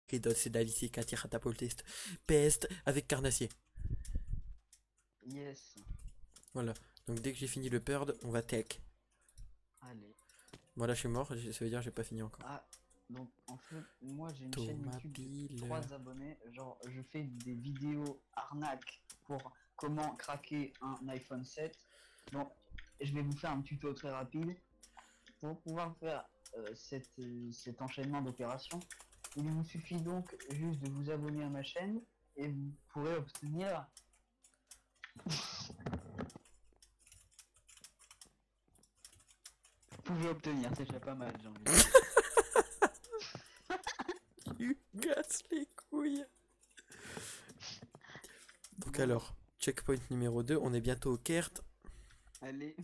Riddle, c'est Dalicie, Katia, Catapultiste. Peste avec Carnassier. Yes. Voilà. Donc dès que j'ai fini le Purd, on va tech. Allez. Voilà, je suis mort, ça veut dire que j'ai pas fini encore. Ah, donc en fait, moi j'ai une chaîne Thomas YouTube Bill. de 3 abonnés. Genre, je fais des vidéos arnaques pour comment craquer un iPhone 7. Donc, je vais vous faire un tuto très rapide. Pour pouvoir faire cet enchaînement d'opérations, il vous suffit donc juste de vous abonner à ma chaîne et vous pourrez obtenir. Vous pouvez obtenir, c'est déjà pas mal, j'ai envie de dire. Tu casses les couilles. Donc alors, checkpoint numéro 2, on est bientôt au Kert. Allez,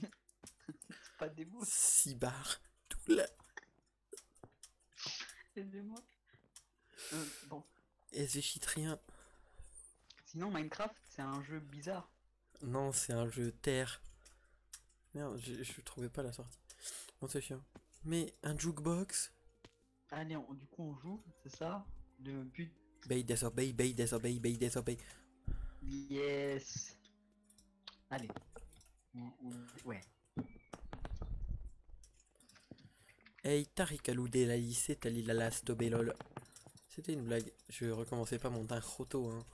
pas des mots, 6 bars. Tout là. aidez-moi. Bon. Et j'échite rien. Sinon, Minecraft, c'est un jeu bizarre. Non, c'est un jeu terre. Merde, je trouvais pas la sortie. Bon, c'est chiant. Mais un jukebox. Allez, du coup, on joue, c'est ça? Le but. Bay, désobey, bay, désobey, bay, désobey. Yes. Allez. Ouais. Hey, Tarikalou de la lycée, talilalas dobelol. C'était une blague. Je recommençais pas mon roto, hein.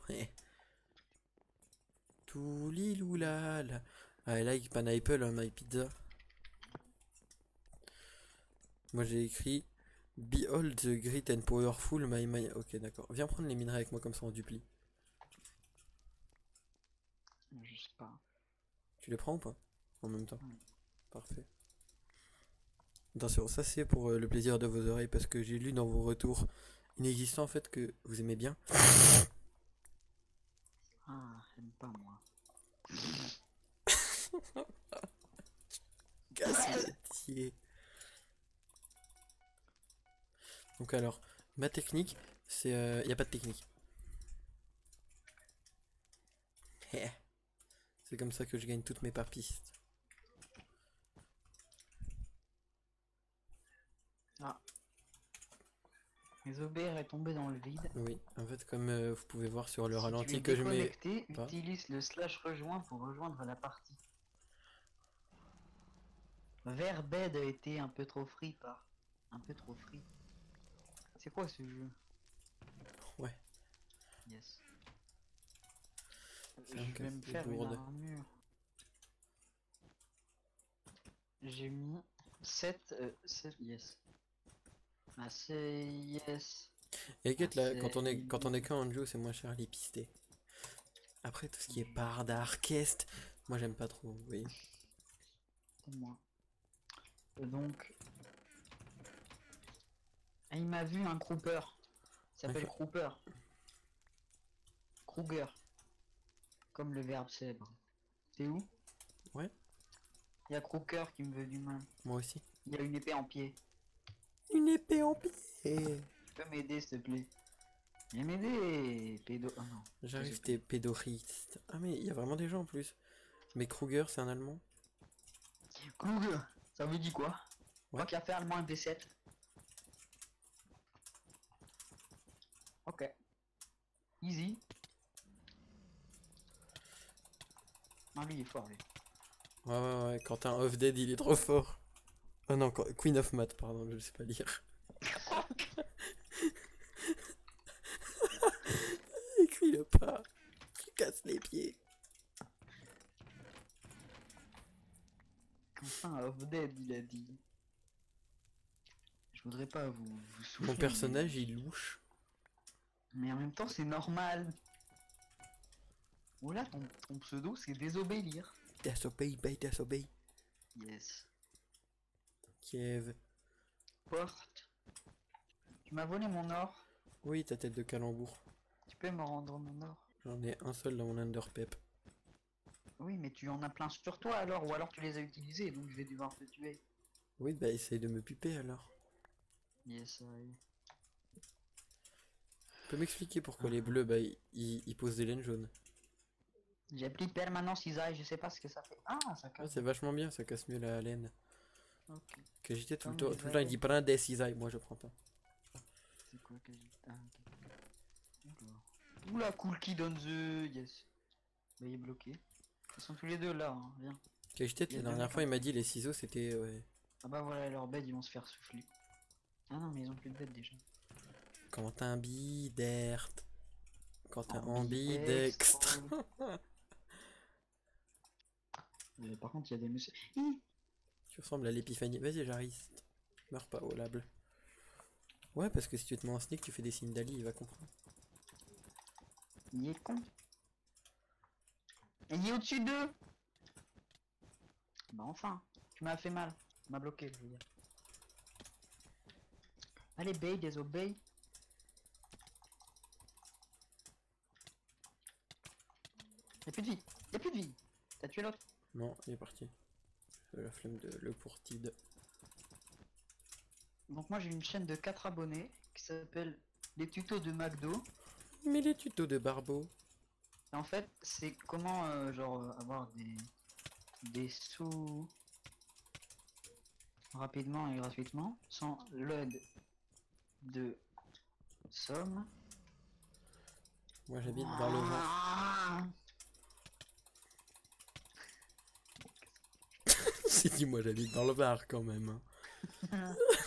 Tout liloulala. I like pineapple on my pizza. Moi j'ai écrit Behold the great and powerful my. Ok, d'accord. Viens prendre les minerais avec moi comme ça on duplie. Je sais pas. Tu les prends ou pas? En même temps. Mm. Parfait. Attention, ça c'est pour le plaisir de vos oreilles parce que j'ai lu dans vos retours inexistants en fait que vous aimez bien. Ah, j'aime pas moi. Gaspetier. Donc alors, ma technique, c'est... y a pas de technique. C'est comme ça que je gagne toutes mes pistes. Ah. Les OBR est tombé dans le vide. Oui, en fait comme vous pouvez voir sur le Si tu ralenti es que je mets... déconnecté, pas. utilise le slash rejoint pour rejoindre la partie. Verbed a été un peu trop free par. Un peu trop free. C'est quoi ce jeu? Ouais, Yes. c'est un Je vais café me faire une gourde. armure. J'ai mis 7, 7 yes. Ah c'est yes. Et Ah, inquiète là, c'est quand on est qu'en Anjou, c'est moins cher les pistés. Après tout ce qui est part d'orchestre, moi j'aime pas trop, oui. moi. Donc, ah, il m'a vu un Crooper. Il s'appelle Ok. Crooper. Kruger. Comme le verbe célèbre. T'es où? Ouais, Il y a Crooker qui me veut du mal. moi aussi. Il y a une épée en pied. Une épée en pied. Tu peux m'aider s'il te plaît? Viens m'aider, pédo. Oh non. J'arrive, t'es pédoriste. Ah mais il y a vraiment des gens en plus. Mais Kruger, c'est un allemand? Kruger. Ça veut dire quoi? Ouais. Quoi qu'il a fait allemand un V7. Ok. Easy. Non, lui il est fort lui. Ouais, Quentin of Dead, il est trop fort. Oh non, Queen of Math, pardon, je sais pas lire. Écris-le pas. Tu casses les pieds. Enfin, of Dead, il a dit. Je voudrais pas vous souffler. Mon personnage, il louche. Mais en même temps, c'est normal. Oula, ton pseudo, c'est désobéir. Disobey, bay, disobey. Yes. Kiev. Porte. Tu m'as volé mon or. Oui, ta tête de calembour. Tu peux me rendre mon or? J'en ai un seul dans mon underpep. Oui, mais tu en as plein sur toi alors, ou alors tu les as utilisés, donc je vais devoir te tuer. Oui, bah essaye de me piper alors. Yes, I... Tu peux m'expliquer pourquoi les bleus, bah ils posent des laines jaunes? J'ai pris permanence Isaïe, je sais pas ce que ça fait. Ah, ça Ouais, casse. c'est vachement bien, ça casse mieux la laine. Ok. Que j'étais Comme tout le temps, il dit prends des cisailles, moi je prends pas. C'est quoi que j'ai... Ah, ok. Oula, cool kid on the... Yes. Bah, il est bloqué. Ils sont tous les deux là, hein. Viens. Cache-tête, Il y la a deux dernière mecs fois, en il m'a dit les ciseaux, c'était... ouais. Ah bah voilà, leur bed, ils vont se faire souffler. Ah non, mais ils ont plus de bed déjà. Quand un bidert. Quand un Ambidextre. ambidextre. Par contre, il y a des messieurs. Tu ressembles à l'épiphanie. Vas-y, j'arrive. Meurs pas, oh lable. Ouais, parce que si tu te mets en sneak, tu fais des signes d'Ali, il va comprendre. Il est con. Il est au-dessus d'eux. Bah enfin, tu m'as fait mal. Tu m'as bloqué, je veux dire. Allez, Bay, désobey. Y'a plus de vie. Y'a plus de vie. T'as tué l'autre. Non, il est parti. La flemme de le pourtide. Donc moi j'ai une chaîne de 4 abonnés qui s'appelle Les tutos de McDo. Mais les tutos de Barbeau. Et en fait c'est comment avoir des sous rapidement et gratuitement sans l'aide de somme. Moi j'habite dans le Var. Ah. C'est dit, moi j'habite dans le Var quand même. Hein.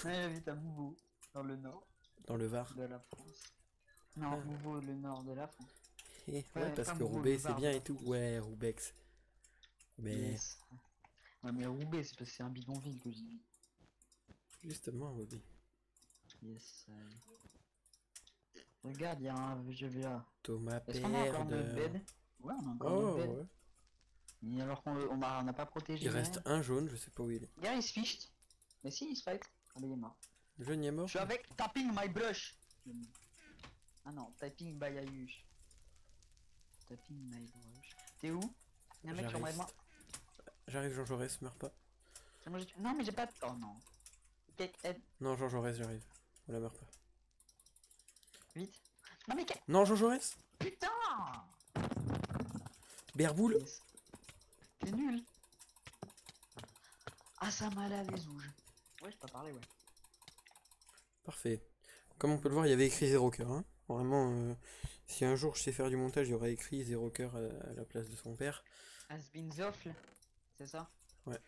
Ouais, j'habite à Mouveau, dans le nord Dans le Var. de la France. Non, Ah. Mouveau, le nord de la France. Ouais, Ouais, parce pas que Mouveau, Roubaix le c'est Var bien de et la tout. France. Ouais, Roubex. Mais Yes. Ouais, mais Roubaix, c'est parce que c'est un bidonville que j'y vis. justement, Roubaix. Yes. Regarde, il y a un GVA. Thomas Est-ce qu'on a encore notre Perdeur. bed? Ouais, on a encore Oh, notre bed. ouais. Et alors qu'on n'a pas protégé. Il reste un jaune, je sais pas où il est. Gars, il se ficht. Mais si, il se fight. Ah, mais il est mort. Le jaune il est Je mort. suis avec tapping my brush. Ah non, typing by Ayush. Tapping my brush. T'es où? Il y a un mec sur J'arrive. moi. J'arrive, Jean Jaurès, meurs pas. Non, mais j'ai pas de. Oh non. Take head. Non, Jean Jaurès, j'arrive. Voilà, meurs pas. Vite. Non, mais Non, Jean Jaurès. putain! Berboule. Yes. T'es nul. Ah, ça m'a la les ouges. Ouais, je peux parler, ouais. Parfait. Comme on peut le voir, il y avait écrit 0 cœur. Hein. Vraiment, si un jour je sais faire du montage, il y aura écrit 0 cœur à la place de son père. Has been zoffle. C'est ça? Ouais.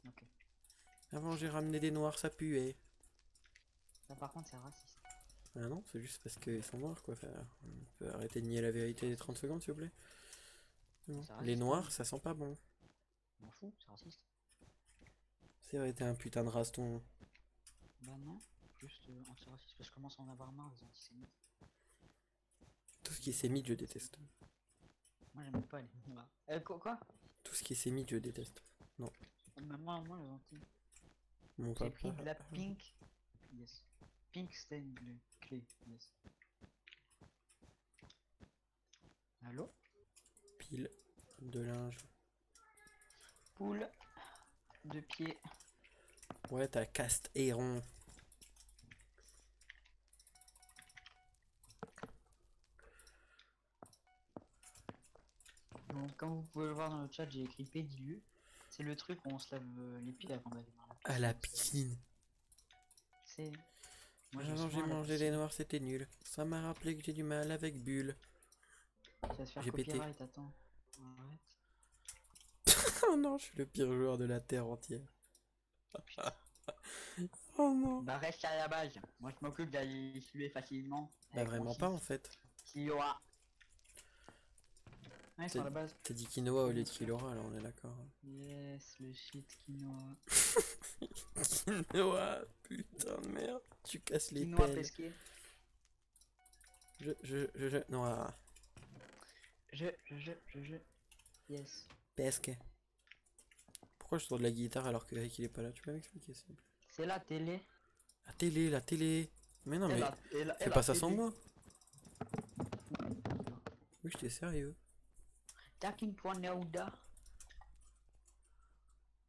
Ok. Avant, j'ai ramené des noirs, ça puait. Ça, par contre, c'est raciste. Ah non, c'est juste parce qu'ils sont noirs, quoi. Enfin, on peut arrêter de nier la vérité des 30 secondes, s'il vous plaît. Non. C'est raciste, Les noirs, hein. ça sent pas bon. M'en fous, c'est raciste. C'est vrai, t'es un putain de raston. Bah non, juste c'est raciste parce que je commence à en avoir marre des antisémites. Tout ce qui est sémite, je déteste. Moi j'aime pas les noirs. Quoi? Tout ce qui est sémite, je déteste. Mais moi les anti. Mon J'ai papa. pris de la pink. Yes. Pink stain bleu. Clé. Yes. Allô? Pile de linge. Poule de pied. Ouais, t'as caste héron. Donc comme vous pouvez le voir dans le chat, j'ai écrit pédilu. C'est le truc où on se lave les pieds avant d'aller dans la piscine. À la piscine. C'est. Moi Avant, j'ai mangé des noirs, c'était nul. Ça m'a rappelé que j'ai du mal avec Bulle. Tu vas se faire J'ai pété. copyright, attends. Arrête. Oh non, je suis le pire joueur de la terre entière. Oh non. Bah reste à la base. Moi je m'occupe d'aller suer facilement. Bah vraiment pas en fait. Kioa. Ouais, sur la base. T'as dit quinoa au lieu de kilora, alors on est d'accord. Yes, le shit quinoa. Quinoa, putain de merde. Tu casses les Quinoa pelles. pesqué. Non, ah, Je. Yes. pesque. Pourquoi je tourne de la guitare alors que Rick il est pas là? Tu peux m'expliquer s'il te plaît? C'est la télé. La télé, la télé. Mais non, Et mais la- et la- et fais la pas ça télé. sans moi. Oui, j'étais sérieux. Takin point Naouda.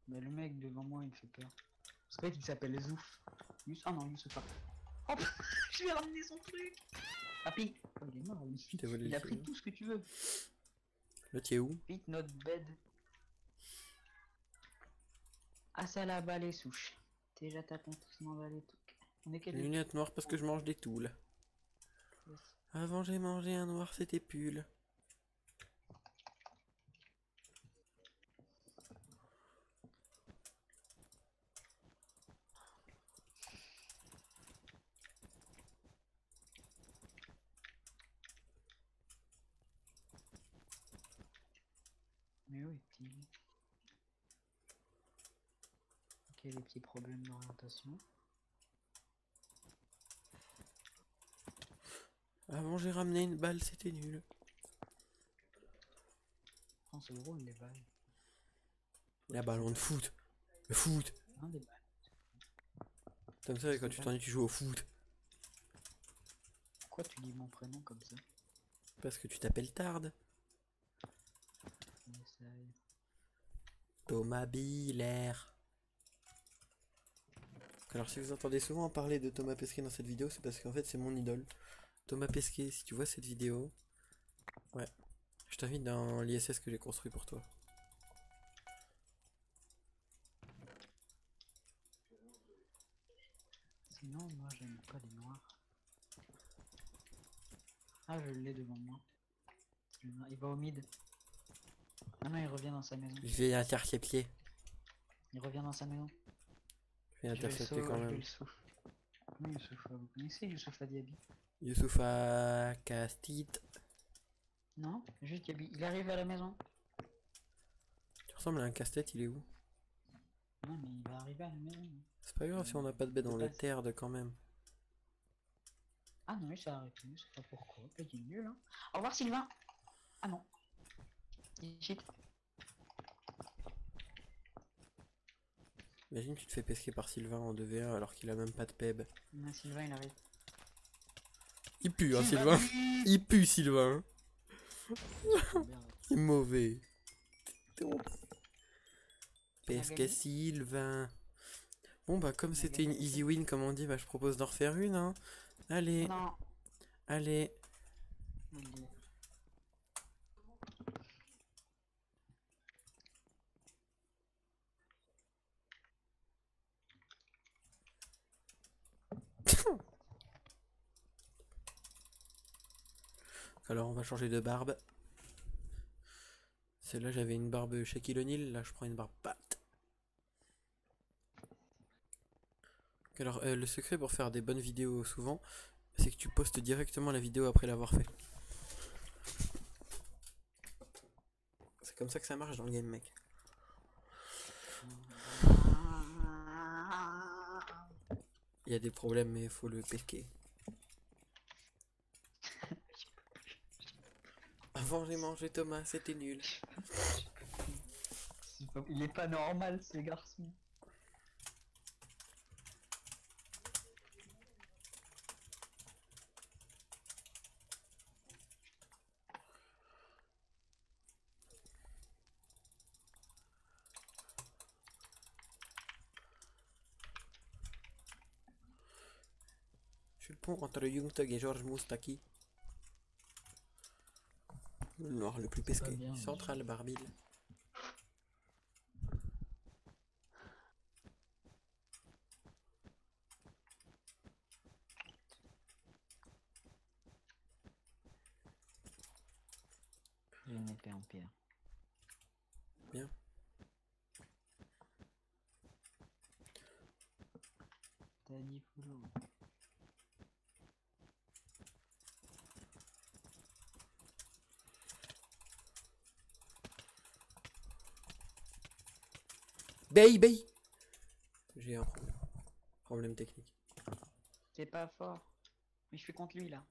Mais le mec devant moi il me fait peur. C'est vrai qu'il s'appelle Zouf. Ah non, Youssoufa. Oh, je vais ramener son truc. Ah pink. Oh, il est mort lui. Je t'ai volé Il le a pris stylo. tout ce que tu veux. Là, tu es où? Pete notre bed. Ah ça là-bas les souches. Déjà t'as complètement dans les trucs. On est quel Lunettes noires parce que je mange des toules. Avant j'ai mangé un noir, c'était pull. Mais où est-il? Ok, les petits problèmes d'orientation. Avant j'ai ramené une balle, c'était nul. Oh, c'est drôle les balles. La ballon de foot. Le foot. Hein, des balles. Comme ça, quand tu t'ennuies, tu joues au foot. Pourquoi tu dis mon prénom comme ça? Parce que tu t'appelles Tard. On essaye. Thomas Biller. Alors si vous entendez souvent parler de Thomas Pesquet dans cette vidéo, c'est parce qu'en fait c'est mon idole. Thomas Pesquet, si tu vois cette vidéo, ouais, je t'invite dans l'ISS que j'ai construit pour toi. Sinon, moi j'aime pas les noirs. Ah, je l'ai devant moi. Il va au mid. Ah non, il revient dans sa maison. Je vais intercepter. Il revient dans sa maison. Je vais intercepter quand Je vais même. le souffle. Oui, Youssoupha, vous connaissez Youssoupha Diaby? Youssoufa Castit. Non, juste Diaby. Il arrive à la maison. Tu ressembles à un casse-tête, il est où? Non, mais il va arriver à la maison. C'est pas grave si on n'a pas de baie dans De les base. terres de quand même. Ah non, il s'est arrêté, je sais pas pourquoi. Il est nul, hein. Au revoir Sylvain. Ah non. Il cheat. Imagine tu te fais pesquer par Sylvain en 2v1 alors qu'il a même pas de peb. Non, Sylvain il arrive. Il pue hein Sylvain. Il pue Sylvain. Merde. Il est mauvais. On a Pesquer gagné. Sylvain. Bon bah comme On a c'était une gagné. easy win comme on dit, bah je propose d'en refaire une hein. Allez, Non. allez. Allez. Alors on va changer de barbe. Celle-là j'avais une barbe Shaquille O'Neal, là je prends une barbe Pat. Alors le secret pour faire des bonnes vidéos souvent, c'est que tu postes directement la vidéo après l'avoir fait. C'est comme ça que ça marche dans le game mec. Il y a des problèmes mais il faut le pesquer. Avant j'ai mangé Thomas, c'était nul. Il est pas normal ce garçon. Je suis le pont entre Young Thug et George Moustaki. Le noir le plus C'est pas pesqué. bien, Central Barbil. J'ai une épée en pierre. Bien. T'as dit follow. Baby. J'ai un problème. Problème technique. C'est pas fort. Mais je suis contre lui là.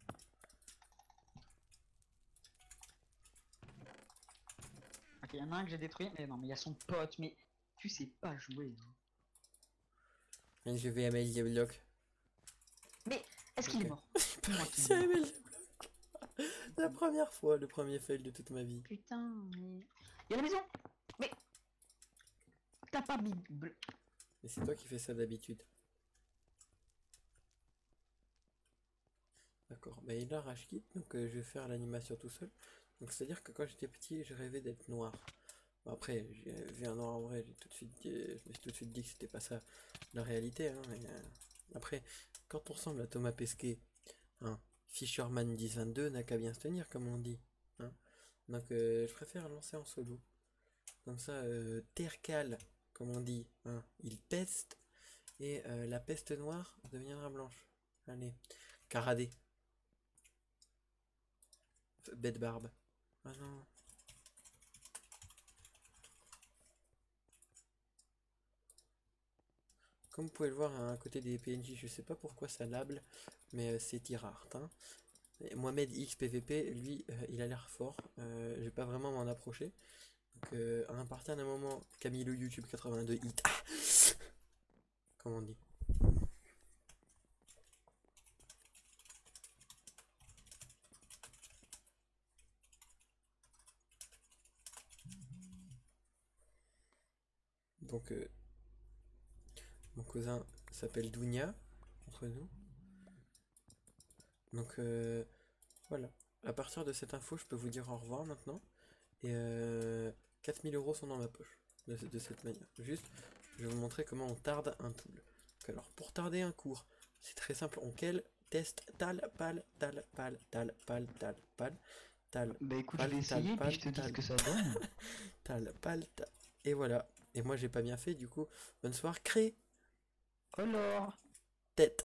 Ok, il y en a un que j'ai détruit, mais non, mais il y a son pote, mais tu sais pas jouer. Hein. Et je vais à Melly Block. Mais est-ce qu'il Ok. est mort? Dis-moi qu'il C'est est à mort. Melly Block. La première fois, le premier fail de toute ma vie. Putain, mais. Il y a la maison! Mais. T'as pas mis. Et c'est toi qui fais ça d'habitude. D'accord. Bah il a rage kit, donc je vais faire l'animation tout seul. Donc c'est à dire que quand j'étais petit, je rêvais d'être noir. Bon, après, j'ai vu un noir en vrai, j'ai tout de suite dit, je me suis tout de suite dit que c'était pas ça la réalité. Hein, mais, après, quand on ressemble à Thomas Pesquet, hein, Fisherman 1022 n'a qu'à bien se tenir, comme on dit. Hein. Donc je préfère lancer en solo. Comme ça, Tercal, comme on dit, hein, il peste. Et la peste noire deviendra blanche. Allez. Caradé. Bête barbe. Ah non. Comme vous pouvez le voir à côté des PNJ, je sais pas pourquoi ça lable, mais c'est Tirart. Hein. Et Mohamed X PVP, lui, il a l'air fort. Je vais pas vraiment m'en approcher. Donc à partir d'un moment, Camilo YouTube 82 hit. Ah comme on dit. Donc mon cousin s'appelle Dounia, entre nous. Donc voilà. À partir de cette info, je peux vous dire au revoir maintenant. Et 4000 € sont dans ma poche. De cette manière. Juste, je vais vous montrer comment on tarde un tool. Donc alors, pour tarder un cours, c'est très simple. On quel test tal, pal, tal, pal, tal, pal, tal, pal, tal, Bah écoute, je pal, vais tal, essayer, puis pal, je te dis ce tal, que ça donne. tal, pal, tal. Et voilà. Et moi, j'ai pas bien fait, du coup. Bonne soirée. Cré. Alors. Tête.